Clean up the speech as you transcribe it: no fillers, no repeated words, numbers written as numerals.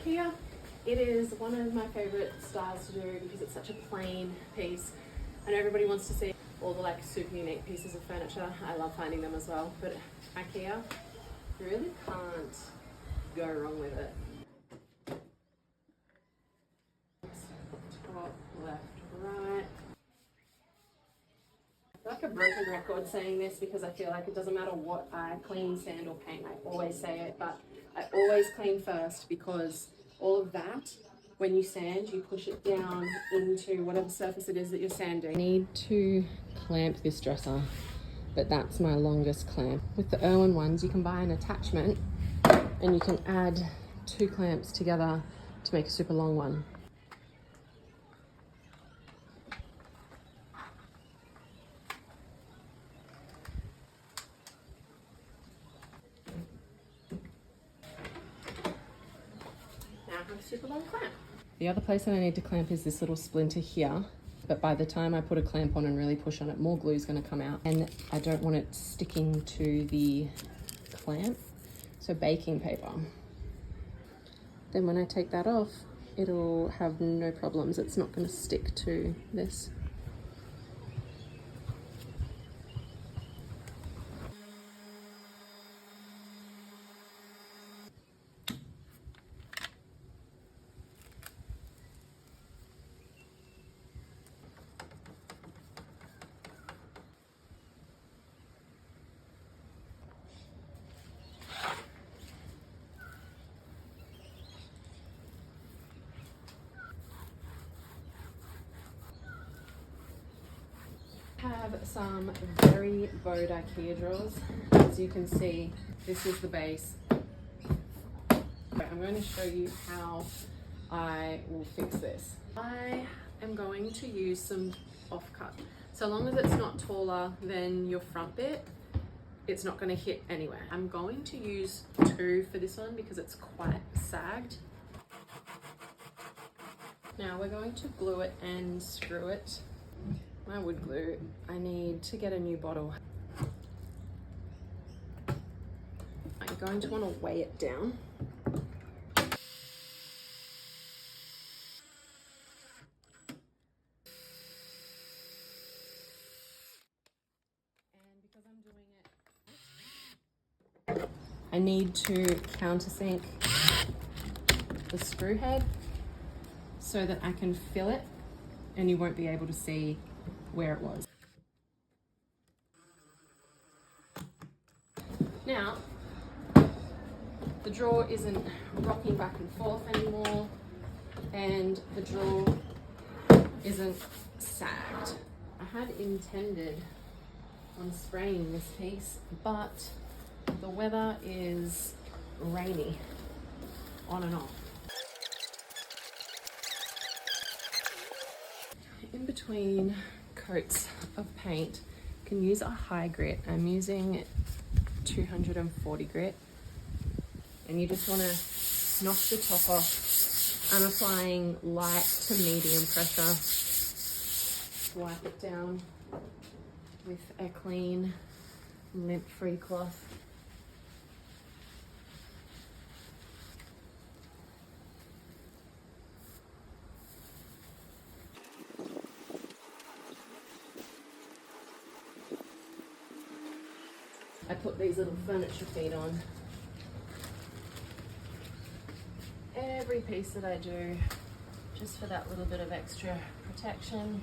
IKEA. It is one of my favorite styles to do because it's such a plain piece. I know everybody wants to see all the like super unique pieces of furniture. I love finding them as well, but IKEA, you really can't go wrong with it. Top, left, right. I feel like a broken record saying this because I feel like it doesn't matter what I clean, sand or paint. I always say it, but I always clean first because all of that, when you sand, you push it down into whatever surface it is that you're sanding. I need to clamp this dresser, but that's my longest clamp. With the Irwin ones, you can buy an attachment and you can add 2 clamps together to make a super long one. Now I have a super long clamp. The other place that I need to clamp is this little splinter here, but by the time I put a clamp on and really push on it, more glue is going to come out, and I don't want it sticking to the clamp, so baking paper. Then when I take that off, it'll have no problems. It's not going to stick to this. Have some very bowed IKEA drawers. As you can see, this is the base. I'm going to show you how I will fix this. I am going to use some offcut. So long as it's not taller than your front bit, it's not going to hit anywhere. I'm going to use 2 for this one because it's quite sagged. Now we're going to glue it and screw it. My wood glue, I need to get a new bottle. I'm going to want to weigh it down. And because I'm doing it, I need to countersink the screw head so that I can fill it and you won't be able to see where it was. Now, the drawer isn't rocking back and forth anymore, and the drawer isn't sagged. I had intended on spraying this piece, but the weather is rainy, on and off. In between coats of paint, you can use a high grit. I'm using 240 grit, and you just want to knock the top off. I'm applying light to medium pressure. Wipe it down with a clean, lint-free cloth. I put these little furniture feet on every piece that I do, just for that little bit of extra protection.